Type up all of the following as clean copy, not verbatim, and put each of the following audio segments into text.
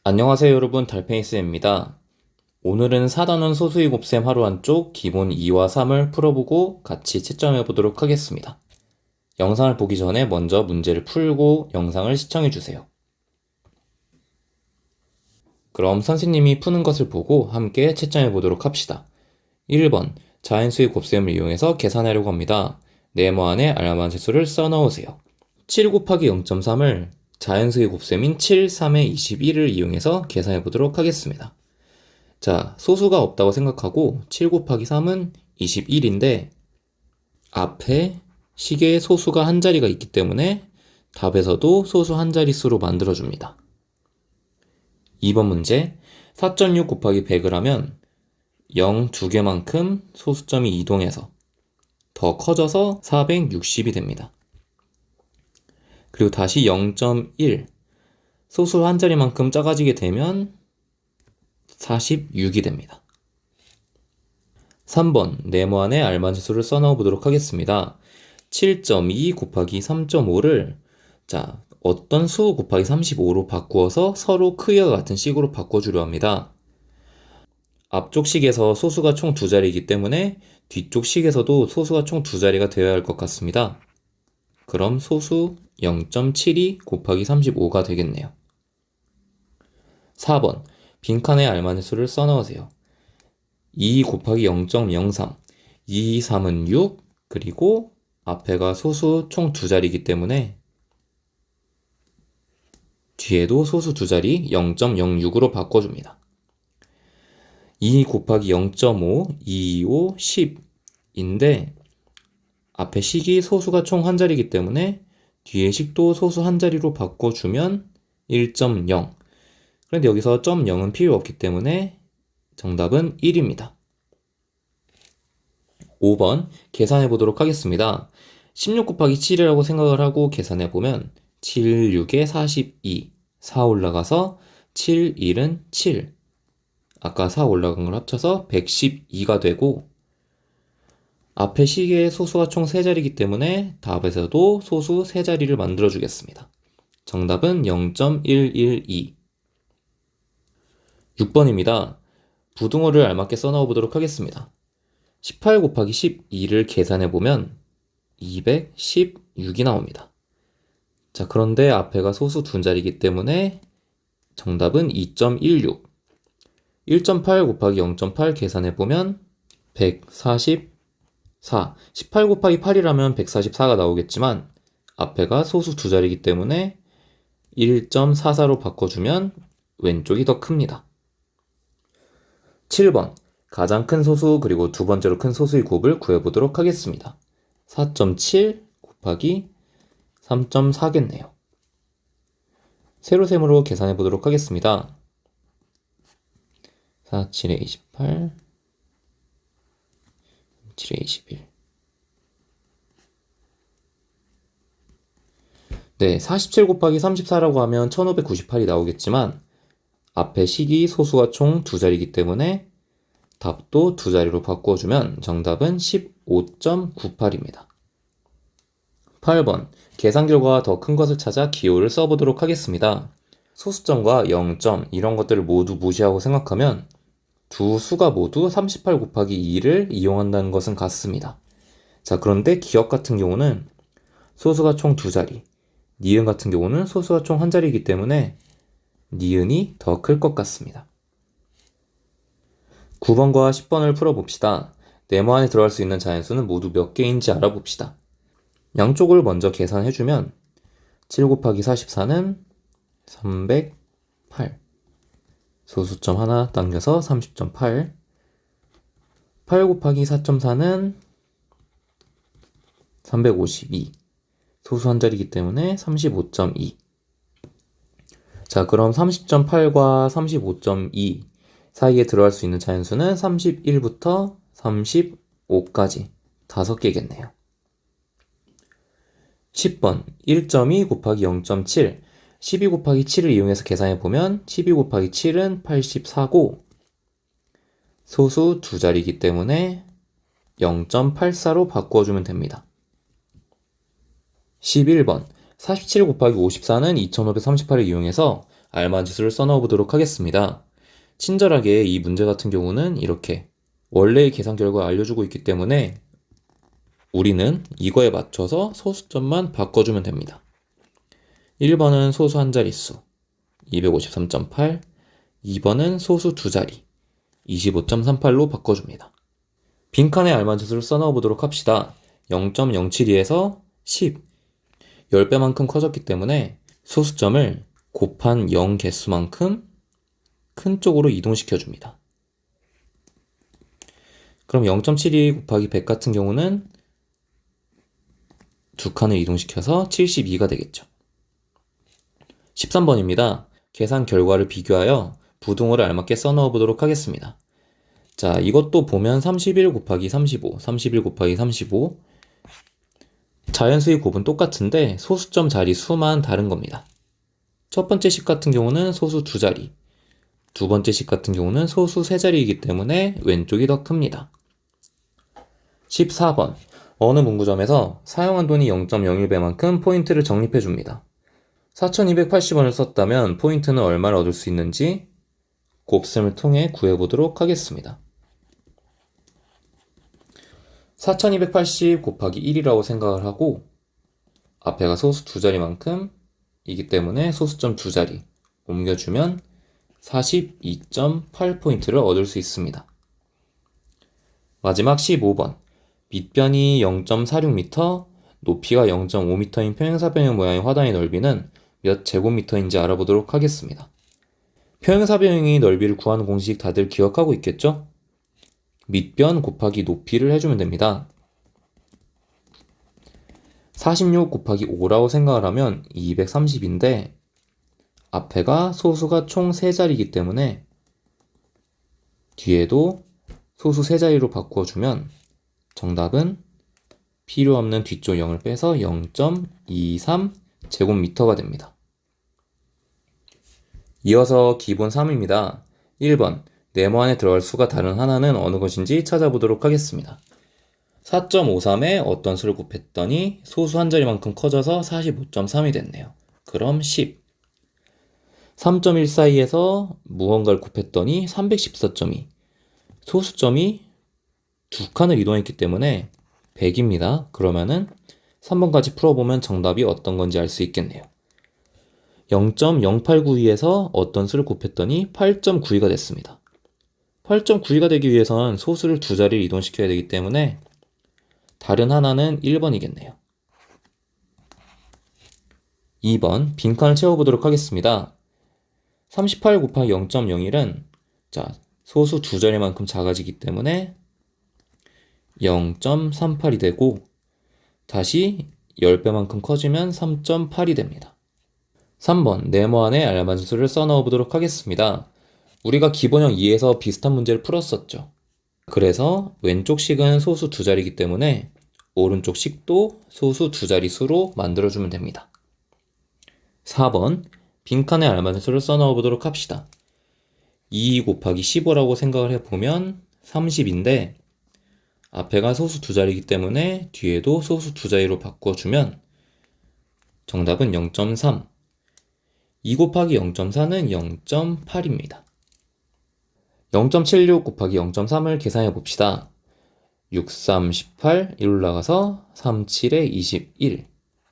안녕하세요 여러분, 달팽이쌤입니다. 오늘은 4단원 소수의 곱셈 하루 한쪽 기본 2와 3을 풀어보고 같이 채점해 보도록 하겠습니다. 영상을 보기 전에 먼저 문제를 풀고 영상을 시청해 주세요. 그럼 선생님이 푸는 것을 보고 함께 채점해 보도록 합시다. 1번, 자연수의 곱셈을 이용해서 계산하려고 합니다. 네모 안에 알맞은 수를 써 넣으세요. 7 곱하기 0.3을 자연수의 곱셈인 7, 3의 21을 이용해서 계산해 보도록 하겠습니다. 자, 소수가 없다고 생각하고 7 곱하기 3은 21인데 앞에 식에 소수가 한 자리가 있기 때문에 답에서도 소수 한 자릿수로 만들어줍니다. 2번 문제, 4.6 곱하기 100을 하면 0 2개만큼 소수점이 이동해서 더 커져서 460이 됩니다. 그리고 다시 0.1, 소수 한 자리만큼 작아지게 되면 46이 됩니다. 3번, 네모 안에 알맞은 수를 써넣어 보도록 하겠습니다. 7.2 곱하기 3.5를 어떤 수 곱하기 35로 바꾸어서 서로 크기가 같은 식으로 바꿔주려 합니다. 앞쪽 식에서 소수가 총 2자리이기 때문에 뒤쪽 식에서도 소수가 총 2자리가 되어야 할 것 같습니다. 그럼 소수 0.72 곱하기 35가 되겠네요. 4번, 빈칸에 알맞은 수를 써넣으세요. 2 곱하기 0.03, 2, 3은 6, 그리고 앞에가 소수 총 2자리이기 때문에 뒤에도 소수 2자리 0.06으로 바꿔줍니다. 2 곱하기 0.5, 2, 5, 10인데 앞에 식이 소수가 총 한 자리이기 때문에 뒤에 식도 소수 한 자리로 바꿔주면 1.0. 그런데 여기서 0은 필요 없기 때문에 정답은 1입니다. 5번 계산해 보도록 하겠습니다. 16 곱하기 7이라고 생각을 하고 계산해 보면 7, 6에 42, 4 올라가서 7, 1은 7. 아까 4 올라간 걸 합쳐서 112가 되고 앞에 식의 소수가 총 3자리이기 때문에 답에서도 소수 3자리를 만들어 주겠습니다. 정답은 0.112. 6번입니다. 부등호를 알맞게 써넣어 보도록 하겠습니다. 18 곱하기 12를 계산해 보면 216이 나옵니다. 자, 그런데 앞에가 소수 2자리이기 때문에 정답은 2.16. 1.8 곱하기 0.8 계산해 보면 144. 18 곱하기 8이라면 144가 나오겠지만 앞에가 소수 2자리이기 때문에 1.44로 바꿔주면 왼쪽이 더 큽니다. 7번, 가장 큰 소수 그리고 두 번째로 큰 소수의 곱을 구해보도록 하겠습니다. 4.7 곱하기 3.4겠네요. 세로셈으로 계산해 보도록 하겠습니다. 4, 7에 28, 7에 21. 네, 47 곱하기 34라고 하면 1598이 나오겠지만 앞에 식이 소수가 총 2자리이기 때문에 답도 2자리로 바꿔주면 정답은 15.98입니다. 8번, 계산 결과가 더 큰 것을 찾아 기호를 써보도록 하겠습니다. 소수점과 0점 이런 것들을 모두 무시하고 생각하면 두 수가 모두 38 곱하기 2를 이용한다는 것은 같습니다. 자, 그런데 기억 같은 경우는 소수가 총 2자리, 니은 같은 경우는 소수가 총 1자리이기 때문에 니은이 더 클 것 같습니다. 9번과 10번을 풀어봅시다. 네모 안에 들어갈 수 있는 자연수는 모두 몇 개인지 알아봅시다. 양쪽을 먼저 계산해주면 7 곱하기 44는 308. 소수점 하나 당겨서 30.8. 8 곱하기 4.4는 352. 소수 한 자리이기 때문에 35.2. 자, 그럼 30.8과 35.2 사이에 들어갈 수 있는 자연수는 31부터 35까지 5개겠네요. 10번 1.2 곱하기 0.7 12 곱하기 7을 이용해서 계산해보면 12 곱하기 7은 84고 소수 2자리이기 때문에 0.84로 바꿔주면 됩니다. 11번 47 곱하기 54는 2538을 이용해서 알맞은수를 써넣어 보도록 하겠습니다. 친절하게 이 문제 같은 경우는 이렇게 원래의 계산 결과 알려주고 있기 때문에 우리는 이거에 맞춰서 소수점만 바꿔주면 됩니다. 1번은 소수 한 자릿수 253.8, 2번은 소수 두 자리 25.38로 바꿔줍니다. 빈칸에 알맞은수를 써넣어 보도록 합시다. 0.072에서 10, 10배만큼 커졌기 때문에 소수점을 곱한 0 개수만큼 큰 쪽으로 이동시켜 줍니다. 그럼 0.72 곱하기 100 같은 경우는 두 칸을 이동시켜서 72가 되겠죠. 13번입니다. 계산 결과를 비교하여 부등호를 알맞게 써넣어 보도록 하겠습니다. 자, 이것도 보면 31 곱하기 35, 31 곱하기 35. 자연수의 곱은 똑같은데 소수점 자리 수만 다른 겁니다. 첫 번째 식 같은 경우는 소수 두 자리, 두 번째 식 같은 경우는 소수 세 자리이기 때문에 왼쪽이 더 큽니다. 14번. 어느 문구점에서 사용한 돈이 0.01배만큼 포인트를 적립해 줍니다. 4,280원을 썼다면 포인트는 얼마를 얻을 수 있는지 곱셈을 통해 구해보도록 하겠습니다. 4,280 곱하기 1이라고 생각을 하고 앞에가 소수 두 자리만큼 이기 때문에 소수점 두 자리 옮겨주면 42.8포인트를 얻을 수 있습니다. 마지막 15번. 밑변이 0.46m, 높이가 0.5m인 평행사변형 모양의 화단의 넓이는 몇 제곱미터인지 알아보도록 하겠습니다. 평행사변형의 넓이를 구하는 공식 다들 기억하고 있겠죠? 밑변 곱하기 높이를 해주면 됩니다. 46 곱하기 5라고 생각을 하면 230인데 앞에가 소수가 총 3자리이기 때문에 뒤에도 소수 3자리로 바꾸어주면 정답은 필요 없는 뒤쪽 0을 빼서 0.23 제곱미터가 됩니다. 이어서 기본 3입니다. 1번. 네모 안에 들어갈 수가 다른 하나는 어느 것인지 찾아보도록 하겠습니다. 4.53에 어떤 수를 곱했더니 소수 한 자리만큼 커져서 45.3이 됐네요. 그럼 10. 3.14에서 무언가를 곱했더니 314.2. 소수점이 두 칸을 이동했기 때문에 100입니다. 그러면은 3번까지 풀어보면 정답이 어떤 건지 알 수 있겠네요. 0.0892에서 어떤 수를 곱했더니 8.92가 됐습니다. 8.92가 되기 위해선 소수를 두 자리를 이동시켜야 되기 때문에 다른 하나는 1번이겠네요. 2번 빈칸을 채워보도록 하겠습니다. 38 곱하기 0.01은 소수 두 자리만큼 작아지기 때문에 0.38이 되고 다시 10배만큼 커지면 3.8이 됩니다. 3번 네모 안에 알맞은 수를 써넣어 보도록 하겠습니다. 우리가 기본형 2에서 비슷한 문제를 풀었었죠. 그래서 왼쪽 식은 소수 두 자리이기 때문에 오른쪽 식도 소수 두 자리 수로 만들어주면 됩니다. 4번 빈칸에 알맞은 수를 써넣어 보도록 합시다. 2 곱하기 15라고 생각을 해보면 30인데 앞에가 소수 두 자리이기 때문에 뒤에도 소수 두 자리로 바꿔주면 정답은 0.3. 2 곱하기 0.4는 0.8입니다. 0.76 곱하기 0.3을 계산해 봅시다. 6, 3, 18, 1 올라가서 3, 7에 21,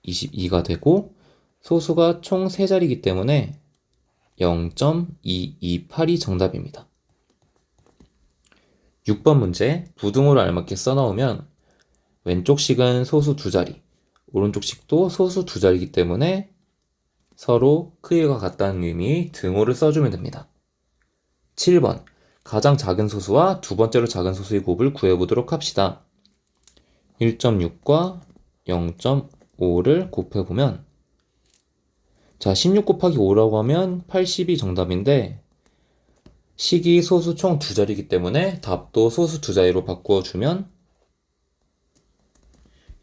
22가 되고 소수가 총 3자리이기 때문에 0.228이 정답입니다. 6번 문제, 부등호를 알맞게 써넣으면 왼쪽 식은 소수 두 자리, 오른쪽 식도 소수 두 자리이기 때문에 서로 크기가 같다는 의미의 등호를 써주면 됩니다. 7번, 가장 작은 소수와 두 번째로 작은 소수의 곱을 구해보도록 합시다. 1.6과 0.5를 곱해보면 16 곱하기 5라고 하면 80이 정답인데 식이 소수 총 두 자리이기 때문에 답도 소수 두 자리로 바꾸어주면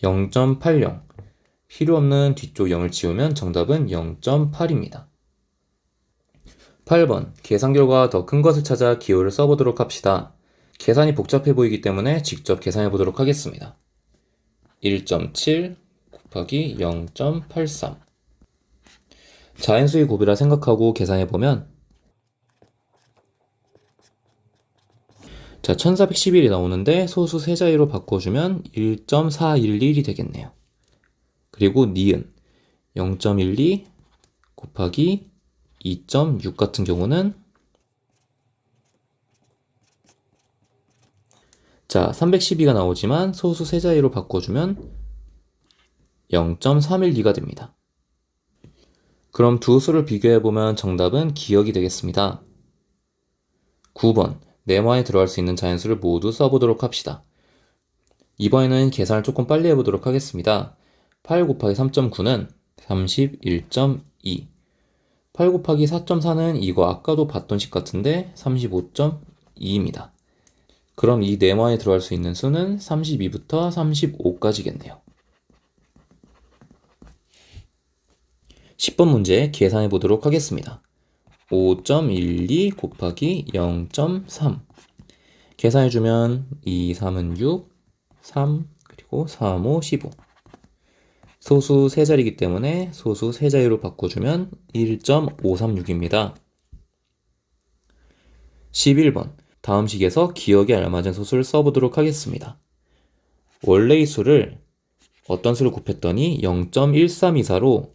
0.80. 필요 없는 뒤쪽 0을 지우면 정답은 0.8입니다. 8번. 계산 결과가 더 큰 것을 찾아 기호를 써보도록 합시다. 계산이 복잡해 보이기 때문에 직접 계산해 보도록 하겠습니다. 1.7 곱하기 0.83. 자연수의 곱이라 생각하고 계산해보면 자, 1411이 나오는데 소수 세자리로 바꿔주면 1.411이 되겠네요. 그리고 니은 0.12 곱하기 2.6 같은 경우는 자, 312가 나오지만 소수 세자리로 바꿔주면 0.312가 됩니다. 그럼 두 수를 비교해보면 정답은 기억이 되겠습니다. 9번, 네모안에 들어갈 수 있는 자연수를 모두 써보도록 합시다. 이번에는 계산을 조금 빨리 해보도록 하겠습니다. 8 곱하기 3.9는 31.2. 8 곱하기 4.4는 이거 아까도 봤던 식 같은데 35.2입니다. 그럼 이 네모안에 들어갈 수 있는 수는 32부터 35까지겠네요. 10번 문제 계산해 보도록 하겠습니다. 5.12 곱하기 0.3 계산해주면 2, 3은 6, 3, 그리고 3, 5, 15 소수 세자리이기 때문에 소수 세자리로 바꿔주면 1.536입니다. 11번 다음 식에서 기억에 알맞은 소수를 써보도록 하겠습니다. 원래의 수를 어떤 수를 곱했더니 0.1324로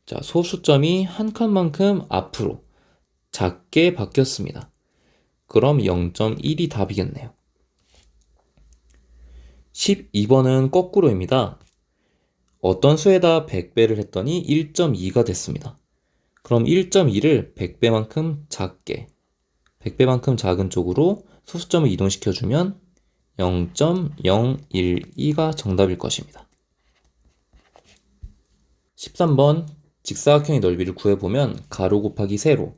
자, 소수점이 한 칸만큼 앞으로 작게 바뀌었습니다. 그럼 0.1이 답이겠네요. 12번은 거꾸로입니다. 어떤 수에다 100배를 했더니 1.2가 됐습니다. 그럼 1.2를 100배만큼 작게, 100배만큼 작은 쪽으로 소수점을 이동시켜주면 0.012가 정답일 것입니다. 13번 직사각형의 넓이를 구해보면 가로 곱하기 세로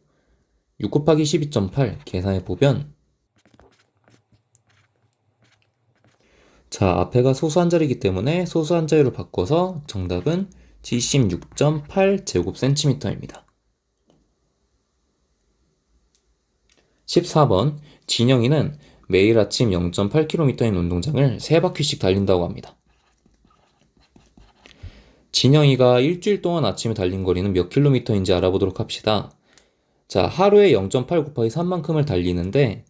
6 곱하기 12.8 계산해보면 자, 앞에가 소수 한 자리이기 때문에 소수 한 자리로 바꿔서 정답은 76.8제곱센티미터입니다. 14번 진영이는 매일 아침 0.8km인 운동장을 3바퀴씩 달린다고 합니다. 진영이가 일주일 동안 아침에 달린 거리는 몇 킬로미터인지 알아보도록 합시다. 자, 하루에 0.8 곱하기 3만큼을 달리는데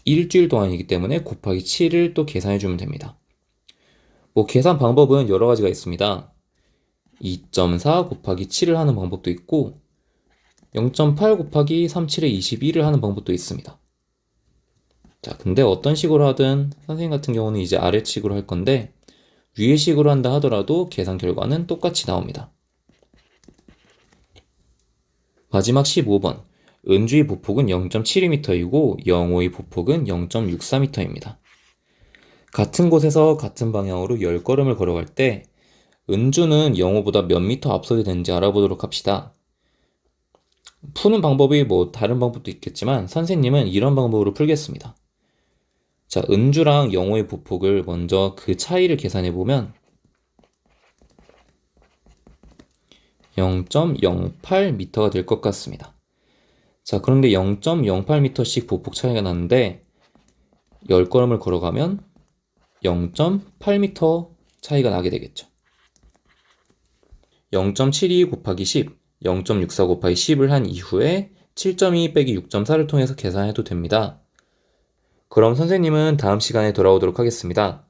일주일 동안이기 때문에 곱하기 7을 또 계산해주면 됩니다. 계산 방법은 여러 가지가 있습니다. 2.4 곱하기 7을 하는 방법도 있고 0.8 곱하기 37에 21을 하는 방법도 있습니다. 자, 근데 어떤 식으로 하든 선생님 같은 경우는 이제 아래식으로 할 건데 위의 식으로 한다 하더라도 계산 결과는 똑같이 나옵니다. 마지막 15번 은주의 보폭은 0.72m이고 영호의 보폭은 0.64m입니다. 같은 곳에서 같은 방향으로 10걸음을 걸어갈 때 은주는 영호보다 몇 미터 앞서게 되는지 알아보도록 합시다. 푸는 방법이 다른 방법도 있겠지만 선생님은 이런 방법으로 풀겠습니다. 자, 은주랑 영호의 보폭을 먼저 그 차이를 계산해보면 0.08m가 될 것 같습니다. 자, 그런데 0.08m씩 보폭 차이가 나는데 10걸음을 걸어가면 0.8m 차이가 나게 되겠죠. 0.72 곱하기 10, 0.64 곱하기 10을 한 이후에 7.2 빼기 6.4를 통해서 계산해도 됩니다. 그럼 선생님은 다음 시간에 돌아오도록 하겠습니다.